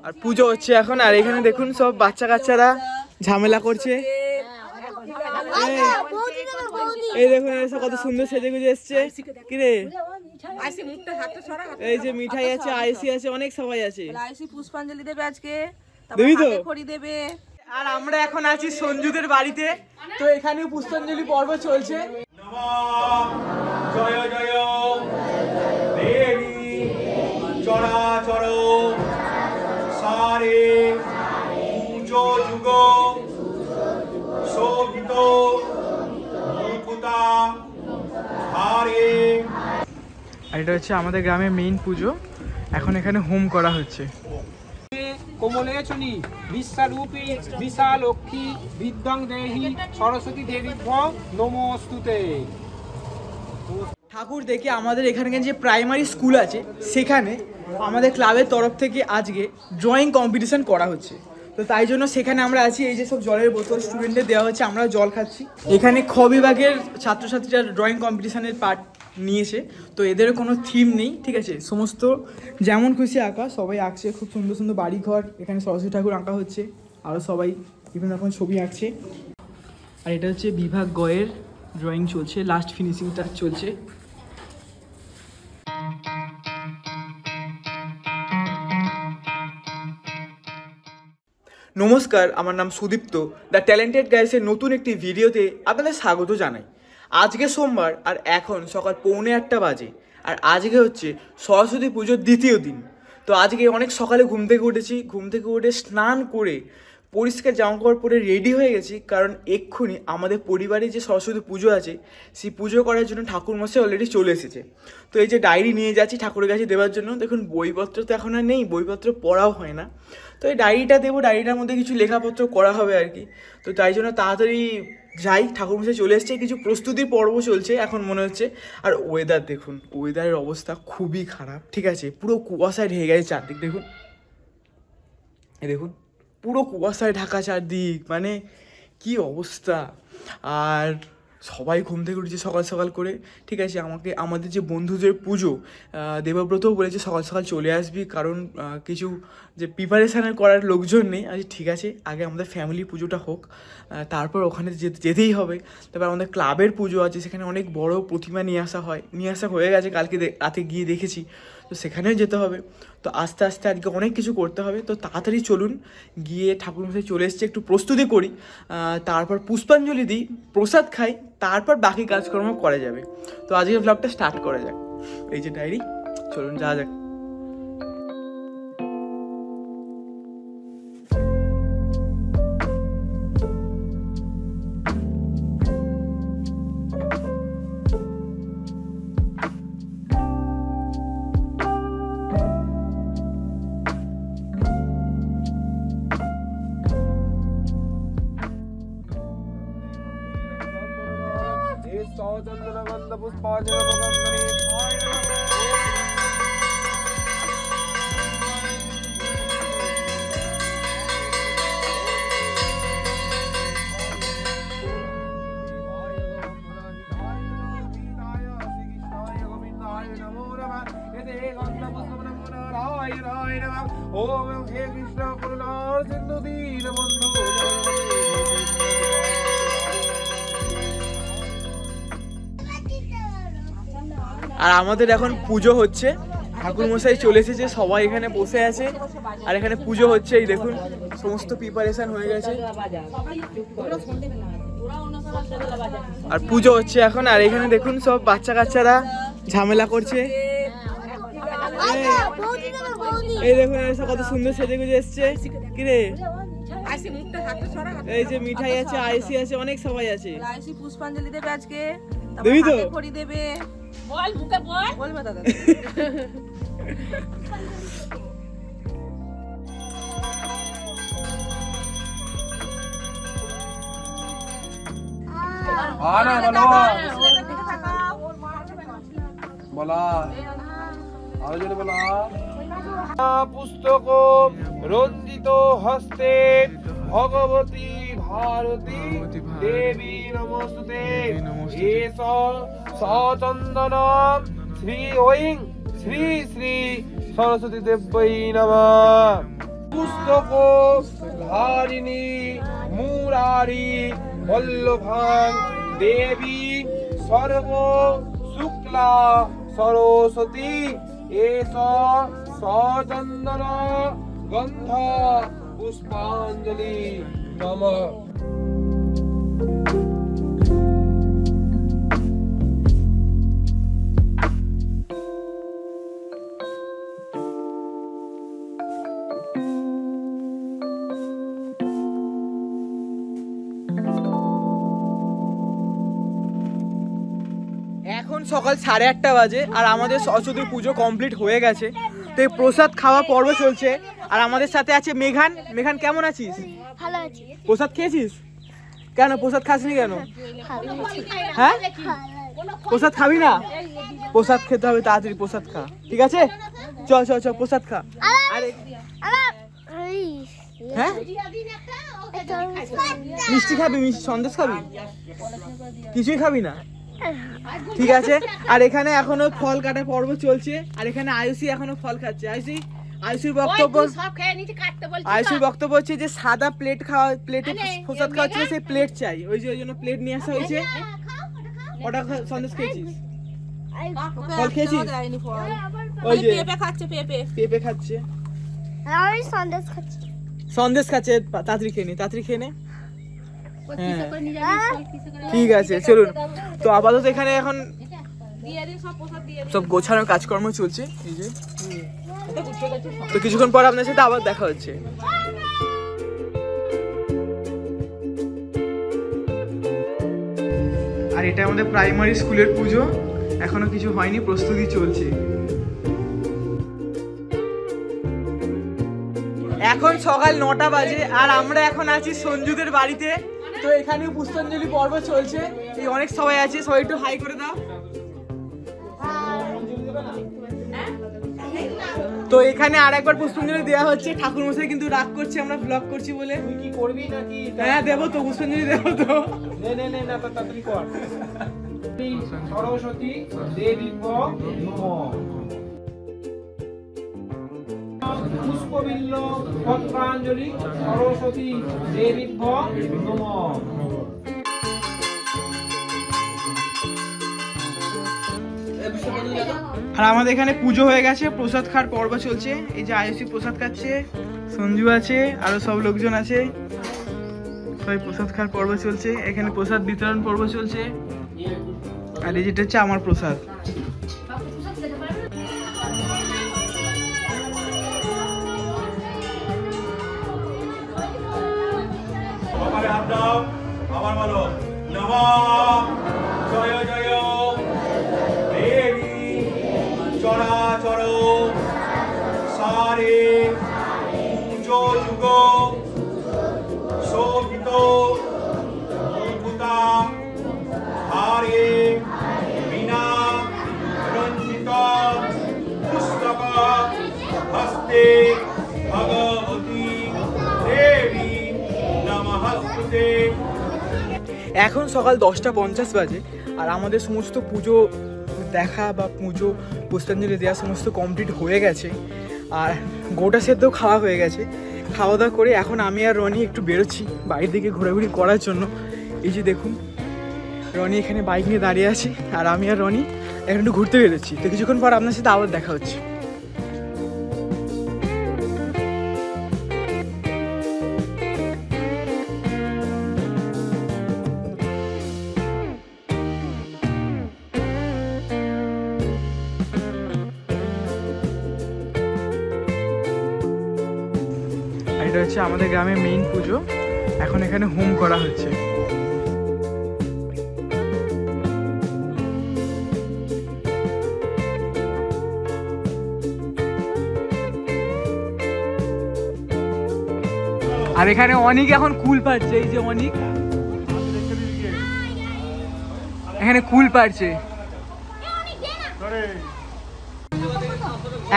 আর পুজো হচ্ছে এখন। আর এখানে দেখুন সব বাচ্চা কাচ্চারা ঝামেলা করছে। এই দেখুন এসব কত সুন্দর সেজে গুজে এসছে। কিরে এই যে মিঠাই আছে, আইসি আছে, অনেক সবাই আছে। পুষ্পাঞ্জলি দেবে আজকে, দেবী তো খড়ি দেবে। আর আমরা এখন আছি সঞ্জুদের বাড়িতে, তো এখানেও পুষ্পাঞ্জলি পর্ব চলছে। জয় জয় দেবী চরাচর সারে পূজো যুগ শোভিত মুকুতা হারে। আর এটা হচ্ছে আমাদের গ্রামের মেইন পুজো। এখন এখানে হোম করা হচ্ছে। কোমলেচনি বিশ্বরূপী বিশালক্ষী বিদ্যং দেহি সরস্বতী দেবী নমস্তুতে। ঠাকুর দেখে আমাদের এখানকার যে প্রাইমারি স্কুল আছে সেখানে আমাদের ক্লাবের তরফ থেকে আজকে ড্রয়িং কম্পিটিশন করা হচ্ছে। তো তাই জন্য সেখানে আমরা আছি। এই যে সব জলের বোতল স্টুডেন্টদের দেওয়া হচ্ছে, আমরা জল খাচ্ছি। এখানে খ বিভাগের ছাত্রছাত্রীরা ড্রয়িং কম্পিটিশনের পার্ট নিয়েছে। তো এদের কোনো থিম নেই, ঠিক আছে, সমস্ত যেমন খুশি আঁকা, সবাই আঁকছে। খুব সুন্দর সুন্দর বাড়ি ঘর, এখানে সরস্বতী ঠাকুর আঁকা হচ্ছে, আরও সবাই বিভিন্ন রকম ছবি আঁকছে। আর এটা হচ্ছে বিভাগ গয়ের ড্রয়িং চলছে, লাস্ট ফিনিশিং টাচ চলছে। নমস্কার, আমার নাম সুদীপ্ত। দ্য ট্যালেন্টেড গাইসের নতুন একটি ভিডিওতে আপনাদের স্বাগত জানাই। আজকে সোমবার আর এখন সকাল 7:45 বাজে। আর আজকে হচ্ছে সরস্বতী পুজোর দ্বিতীয় দিন। তো আজকে অনেক সকালে ঘুম থেকে উঠেছি। ঘুম থেকে উঠে স্নান করে পরিষ্কার জামাকাপড় পরে রেডি হয়ে গেছি, কারণ এক্ষুনি আমাদের পরিবারে যে সরস্বতী পুজো আছে সেই পুজো করার জন্য ঠাকুরমশাই অলরেডি চলে এসেছে। তো এই যে ডায়েরি নিয়ে যাচ্ছি ঠাকুরের কাছে দেওয়ার জন্য। দেখুন বইপত্র তো এখন আর নেই, বইপত্র পড়াও হয় না। তো এই ডায়েরিটা দেবো, ডায়েরিটার মধ্যে কিছু লেখাপত্র করা হবে আর কি। তো তাই জন্য তাড়াতাড়ি যাই, ঠাকুরমশাই চলে এসছে, কিছু প্রস্তুতির পর্ব চলছে এখন মনে হচ্ছে। আর ওয়েদার দেখুন, ওয়েদারের অবস্থা খুবই খারাপ, ঠিক আছে, পুরো কুয়াশায় ঢেকে গেছে চারদিক। দেখুন দেখুন পুরো কুয়াশায় ঢাকা চারদিক, মানে কি অবস্থা। আর সবাই ঘুম থেকে উঠেছে সকাল সকাল করে, ঠিক আছে। আমাদের যে বন্ধুদের পুজো, দেবব্রতও বলেছে সকাল সকাল চলে আসবি, কারণ কিছু যে প্রিপারেশানের করার লোকজন নেই। আচ্ছা ঠিক আছে, আগে আমাদের ফ্যামিলি পুজোটা হোক, তারপর ওখানে যেতেই হবে। তারপর আমাদের ক্লাবের পুজো আছে, সেখানে অনেক বড় প্রতিমা নিয়ে আসা হয়ে গেছে, কালকে রাতে গিয়ে দেখেছি। তো সেখানেও যেতে হবে। তো আস্তে আস্তে আজকে অনেক কিছু করতে হবে। তো তাড়াতাড়ি চলুন, গিয়ে ঠাকুরমশাই চলে এসছে, একটু প্রস্তুতি করি, তারপর পুষ্পাঞ্জলি দিই, প্রসাদ খাই, তারপর বাকি কাজকর্ম করা যাবে। তো আজকে ব্লগটা স্টার্ট করা যাক। এই যে ডায়েরি, চলুন যাওয়া যাক। চন্দনগন্ধ পুষ্পাঞ্জলি ওম হে কৃষ্ণ করুণার সিন্ধু দীনবন্ধু। আর আমাদের এখন পুজো হচ্ছে, ঠাকুরমশাই চলে এসেছে, সবাই এখানে বসে আছে আর এখানে পুজো হচ্ছে। এই দেখুন সমস্ত প্রিপারেশন হয়ে গেছে আর পুজো হচ্ছে এখন। আর এখানে দেখুন সব বাচ্চা কাচ্চারা ঝামেলা করছে। এই দেখুন এসব কত সুন্দর সেজে গুজে এসছে। কিরে এই যে মিঠাই আছে, আইসি আছে, অনেক সবাই আছে। পুষ্পাঞ্জলি দেবে আজকে, দেবী তো খড়ি দেবে। বল মুখে বল, বল মা দাদা। বলা আরো জোরে বলা। পুস্তক রঞ্জিত হস্তে ভগবতী ভারতী দেবী নমস্তুতে। এস সচন্দন শ্রী ঐং শ্রী শ্রী সরস্বতী দেব্যই নমঃ। পুস্তক ধারিণী মুরারি বল্লভাং দেবী সর্ব শুক্লা সরস্বতী এষ সচন্দন গন্ধ পুষ্পাঞ্জলি নমঃ। এখন সকাল 8:30 বাজে আর আমাদের সরস্বতী পুজো কমপ্লিট হয়ে গেছে। তো এই প্রসাদ খাওয়া পর্ব চলছে আর আমাদের সাথে আছে মেঘান। মেঘান কেমন আছিস? ভালো আছি। প্রসাদ খেয়েছিস? কেন প্রসাদ খাসনি কেন? হ্যাঁ প্রসাদ খাবি না? প্রসাদ খেতে হবে, তাড়াতাড়ি প্রসাদ খা, ঠিক আছে? চল চল চল প্রসাদ খা। আরে হ্যাঁ মিষ্টি খাবি? মিষ্টি সন্দেশ খাবি? কিছুই খাবি না? ঠিক আছে। আর এখানে এখনো ফল কাটার পর্ব চলছে আর এখানে আয়ুষী এখনো ফল খাচ্ছে। আয়ুষীর বক্তব্য হচ্ছে যে সাদা প্লেট খাওয়া, প্লেটে প্রসাদ খাওয়া হচ্ছে, সেই প্লেট চাই। ওই জন্য প্লেট নিয়ে আসা হয়েছে। ওটা সন্দেশ খেয়েছিস? ফল খেয়েছিস? ওই যে পেঁপে খাচ্ছে, সন্দেশ খাচ্ছে। তাড়াতাড়ি খেয়ে নে, তাড়াতাড়ি খেয়ে নে। ঠিক আছে চলুন। তো আপাতত এখানে এখন সব গোছানোর কাজকর্ম চলছে। এই যে তো কিছুক্ষণ পর আপনার সাথে আবার দেখা হচ্ছে। আর এটা আমাদের প্রাইমারি স্কুলের পুজো, এখনো কিছু হয়নি, প্রস্তুতি চলছে। এখন সকাল 9টা বাজে আর আমরা এখন আছি সঞ্জুদের বাড়িতে। তো এখানে পুষ্পাঞ্জলি পর্ব চলছে, এই অনেক সবাই আছে, সবাই একটু হাই করে দাও। তো এখানে আর একবার পুষ্পাঞ্জলি দেওয়া হচ্ছে। ঠাকুর মশাই কিন্তু রাগ করছে আমরা ব্লগ করছি বলে। তুই কি করবি নাকি? হ্যাঁ দেবো তো, পুষ্পাঞ্জলি দেবো তো। নে না তাড়াতাড়ি কর। সরস্বতী দেবী নমঃ। পুষ্পবিল্ল পত্রাঞ্জলি সরস্বতী দেবী নমঃ। আর আমাদের এখানে পুজো হয়ে গেছে, প্রসাদ খাওয়ার পর্ব চলছে। এই যে আয়ুষী প্রসাদ খাচ্ছে, সঞ্জু আছে, আরো সব লোকজন আছে, সবাই প্রসাদ খাওয়ার পর্ব চলছে। এখানে প্রসাদ বিতরণ পর্ব চলছে। আর এই যেটা হচ্ছে আমার প্রসাদ। আবার বলো নমঃ জয় জয় দেবী চরাচর সারে পুজো যুগ শোভিত অদ্ভুতা হারে বিনা রঞ্জিত পুস্তক হস্তে ভগবতী দেবী নমস্তুতে। এখন সকাল 10:50 বাজে আর আমাদের সমস্ত পুজো দেখা বা পুজো পুষ্পাঞ্জলি দেওয়া সমস্ত কমপ্লিট হয়ে গেছে আর গোটা সেদ্ধ খাওয়া হয়ে গেছে। খাওয়া দাওয়া করে এখন আমি আর রনি একটু বেরোচ্ছি বাইরের দিকে ঘোরাঘুরি করার জন্য। এই যে দেখুন রনি এখানে বাইক নিয়ে দাঁড়িয়ে আছে আর আমি আর রনি এখন একটু ঘুরতে বেরোচ্ছি। তো কিছুক্ষণ পর আপনার সাথে আবার দেখা হচ্ছে। এটা হচ্ছে আমাদের গ্রামের মেইন পুজো, এখন এখানে হোম করা হচ্ছে। আর এখানে অনেক এখন কুল পাচ্ছে। এই যে অনেক এখানে কুল পাচ্ছে।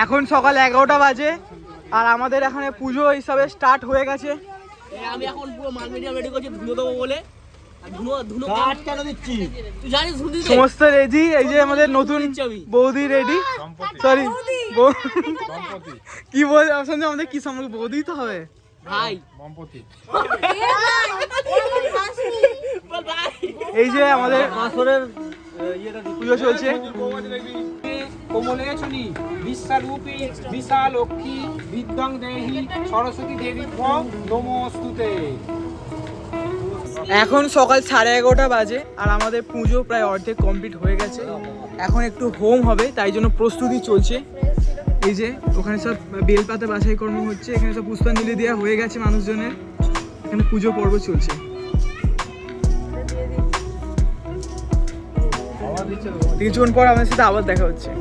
এখন সকাল 11টা বাজে আর আমাদের এখানে পুজো হিসাবে স্টার্ট হয়ে গেছে। আমি এখন পুরো মাল মিডিয়া রেডি করছি পুজো দেবো বলে। সমস্ত রেডি, এই যে আমাদের নতুন বৌদি রেডি, সরি কি বল সঞ্জয়, আমাদের কি সম্পর্কে বৌদি তো হবে ভাই। এই যে আমাদের আসরের পুজো চলছে। কোমলেশনী বিশ্বরূপী বিশালক্ষী বিদ্যং দেহি সরস্বতী দেবী নমস্তুতে। এখন সকাল 11:30 বাজে আর আমাদের পুজো প্রায় অর্ধেক কমপ্লিট হয়ে গেছে। এখন একটু হোম হবে, তাই জন্য প্রস্তুতি চলছে। এই যে ওখানে সব বেলপাতা বাছাই কর্ম হচ্ছে, এখানে সব পুষ্পাঞ্জলি দেওয়া হয়ে গেছে মানুষজনের, এখানে পুজো পর্ব চলছে। কিছুক্ষণ পর আমাদের সাথে আবার দেখা হচ্ছে।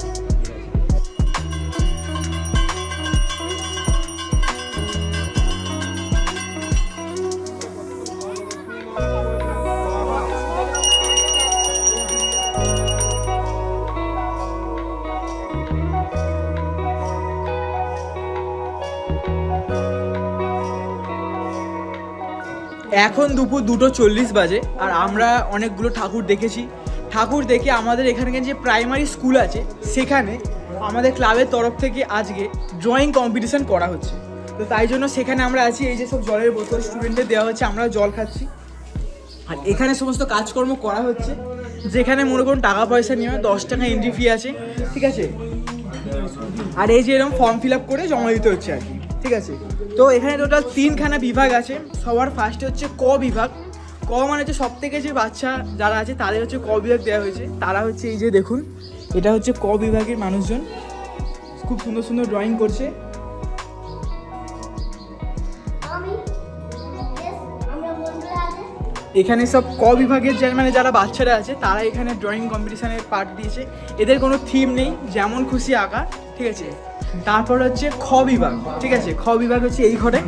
এখন দুপুর 2:40 বাজে আর আমরা অনেকগুলো ঠাকুর দেখেছি। ঠাকুর দেখে আমাদের এখানকার যে প্রাইমারি স্কুল আছে সেখানে আমাদের ক্লাবের তরফ থেকে আজকে ড্রয়িং কম্পিটিশন করা হচ্ছে। তো তাই জন্য সেখানে আমরা আছি। এই যে সব জলের বোতল স্টুডেন্টদের দেওয়া হচ্ছে, আমরা জল খাচ্ছি। আর এখানে সমস্ত কাজকর্ম করা হচ্ছে, যেখানে মনে করুন টাকা পয়সা নিয়ে 10 টাকা এন্ট্রি ফি আছে, ঠিক আছে। আর এই যে এরকম ফর্ম ফিল আপ করে জমা দিতে হচ্ছে আর কি, ঠিক আছে। তো এখানে টোটাল 3খানা বিভাগ আছে। সবার ফার্স্টে হচ্ছে ক বিভাগ। ক মানে হচ্ছে সব থেকে যে বাচ্চা যারা আছে তাদের হচ্ছে ক বিভাগ দেওয়া হয়েছে। তারা হচ্ছে এই যে দেখুন, এটা হচ্ছে ক বিভাগের মানুষজন, খুব সুন্দর সুন্দর ড্রয়িং করছে। এখানে সব ক বিভাগের মানে যারা বাচ্চারা আছে তারা এখানে ড্রয়িং কম্পিটিশানে পার্ট দিয়েছে। এদের কোনো থিম নেই, যেমন খুশি আঁকা, ঠিক আছে। তারপর হচ্ছে খ বিভাগ, ঠিক আছে। খ বিভাগ হচ্ছে এই ঘরে।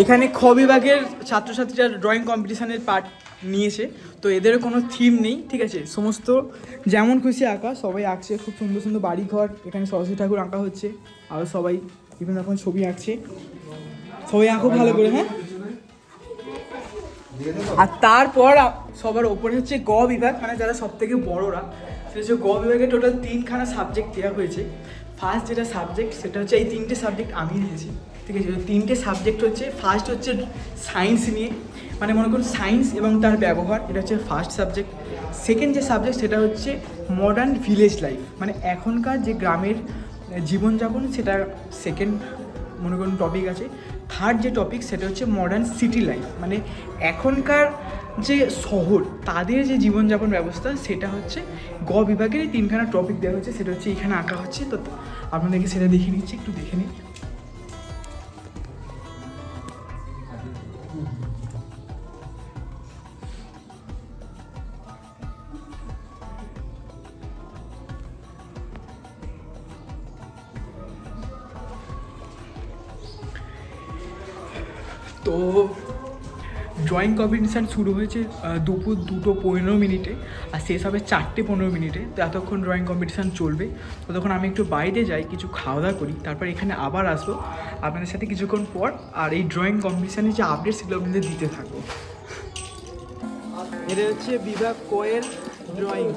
এখানে খ বিভাগের ছাত্রছাত্রীরা ড্রয়িং কম্পিটিশানের পার্ট নিয়েছে। তো এদের কোনো থিম নেই, ঠিক আছে। সমস্ত যেমন খুশি আঁকা, সবাই আঁকছে। খুব সুন্দর সুন্দর বাড়ি ঘর, এখানে সরস্বতী ঠাকুর আঁকা হচ্ছে। আর সবাই বিভিন্ন রকম ছবি আঁকছে। সবাই আঁকো ভালো করে, হ্যাঁ। আর তারপর সবার ওপরে হচ্ছে গ বিভাগ, মানে যারা সব থেকে বড়রা, সেটা হচ্ছে গ বিভাগে টোটাল 3খানা সাবজেক্ট দেওয়া হয়েছে। ফার্স্ট যেটা সাবজেক্ট সেটা হচ্ছে এই 3টে সাবজেক্ট আমি দিয়েছি, ঠিক আছে। 3টে সাবজেক্ট হচ্ছে, ফার্স্ট হচ্ছে সায়েন্স নিয়ে, মানে মনে করুন সায়েন্স এবং তার ব্যবহার, এটা হচ্ছে ফার্স্ট সাবজেক্ট। সেকেন্ড যে সাবজেক্ট সেটা হচ্ছে মডার্ন ভিলেজ লাইফ, মানে এখনকার যে গ্রামের জীবনযাপন, সেটা সেকেন্ড মনে করুন টপিক আছে। থার্ড যে টপিক সেটা হচ্ছে মডার্ন সিটি লাইফ, মানে এখনকার যে শহর তাদের যে জীবনযাপন ব্যবস্থা, সেটা হচ্ছে গ বিভাগের এই 3খানা টপিক দেওয়া হচ্ছে। সেটা হচ্ছে এখানে আঁকা হচ্ছে। তো আপনাদেরকে সেটা দেখে নিচ্ছি, একটু দেখে নিন। তো ড্রয়িং কম্পিটিশান শুরু হয়েছে দুপুর 2:15 আর শেষ হবে 4:15। তো এতক্ষণ ড্রয়িং কম্পিটিশান চলবে। ততক্ষণ আমি একটু বাইরে যাই, কিছু খাওয়া দাওয়া করি, তারপর এখানে আবার আসবো আপনাদের সাথে কিছুক্ষণ পর। আর এই ড্রয়িং কম্পিটিশানের যে আপডেট সেগুলো আপনাদের দিতে থাকবো। এটা হচ্ছে বিভাগ কয়ের ড্রয়িং।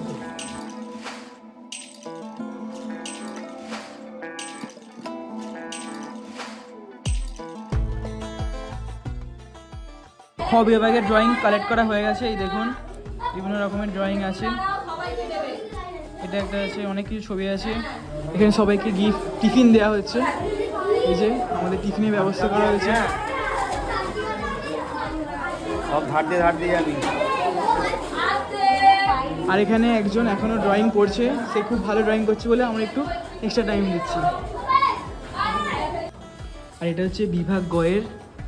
খ বিভাগের ড্রয়িং কালেক্ট করা হয়ে গেছে। এই দেখুন বিভিন্ন রকমের ড্রয়িং আছে। এটা একটা আছে, অনেক কিছু ছবি আছে। এখানে সবাইকে গিফট টিফিন দেওয়া হচ্ছে। এই যে আমাদের টিফিনের ব্যবস্থা করা হয়েছে। সব ধার দিয়ে যাবি। আর এখানে একজন এখনো ড্রয়িং করছে, সে খুব ভালো ড্রয়িং করছে বলে আমরা একটু এক্সট্রা টাইম দিচ্ছি। আর এটা হচ্ছে বিভাগ গয়ের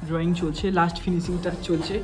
ড্রয়িং চলছে, লাস্ট ফিনিশিং টাচ চলছে।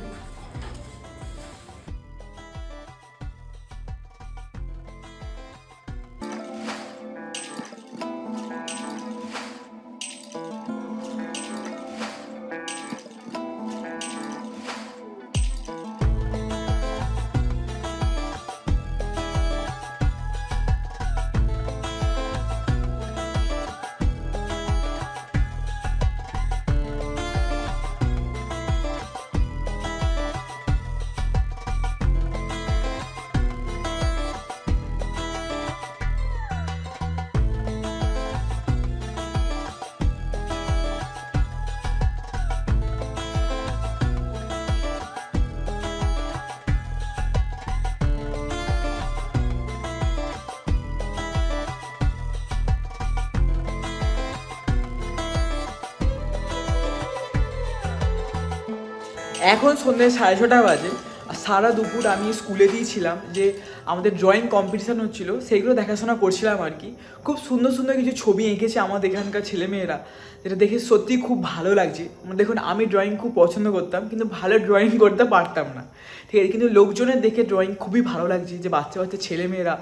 এখন সন্ধ্যে 6:30 বাজে। আর সারা দুপুর আমি স্কুলে দিয়েছিলাম যে আমাদের ড্রয়িং কম্পিটিশান হচ্ছিলো, সেইগুলো দেখাশোনা করছিলাম আর কি। খুব সুন্দর সুন্দর কিছু ছবি এঁকেছে আমাদের এখানকার ছেলেমেয়েরা, যেটা দেখে সত্যিই খুব ভালো লাগছে। দেখুন, আমি ড্রয়িং খুব পছন্দ করতাম কিন্তু ভালো ড্রয়িং করতে পারতাম না, ঠিক আছে, কিন্তু লোকজনের দেখে ড্রয়িং খুবই ভালো লাগছে, যে বাচ্চা বাচ্চা ছেলেমেয়েরা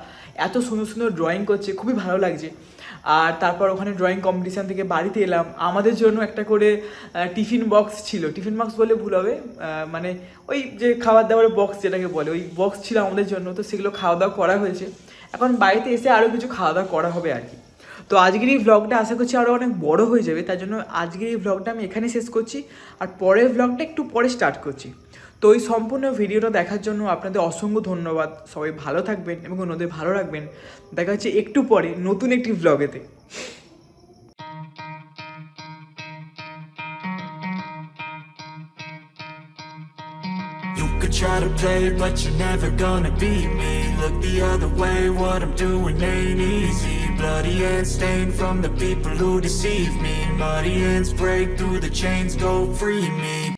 এত সুন্দর সুন্দর ড্রয়িং করছে, খুবই ভালো লাগছে। আর তারপর ওখানে ড্রয়িং কম্পিটিশান থেকে বাড়িতে এলাম, আমাদের জন্য একটা করে টিফিন বক্স ছিল, টিফিন বক্স বলে ভুল হবে, মানে ওই যে খাবার দাবারের বক্স যেটাকে বলে, ওই বক্স ছিল আমাদের জন্য। তো সেগুলো খাওয়া দাওয়া করা হয়েছে, এখন বাড়িতে এসে আরও কিছু খাওয়া দাওয়া করা হবে আর কি। তো আজকের এই ভ্লগটা আশা করছি আরও অনেক বড় হয়ে যাবে, তার জন্য আজকের এই ভ্লগটা আমি এখানে শেষ করছি, আর পরের ভ্লগটা একটু পরে স্টার্ট করছি। তো এই সম্পূর্ণ ভিডিওটা দেখার জন্য আপনাদের অসংখ্য ধন্যবাদ। সবাই ভালো থাকবেন এবং ওদের ভালো রাখবেন। দেখা হচ্ছে একটু পরে নতুন একটি ভ্লগেতে। You could try to play, but you're never gonna beat me. Look the other way, what I'm doing ain't easy. Bloody hands stained from the people who deceive me. Muddy hands break through the chains, go free me.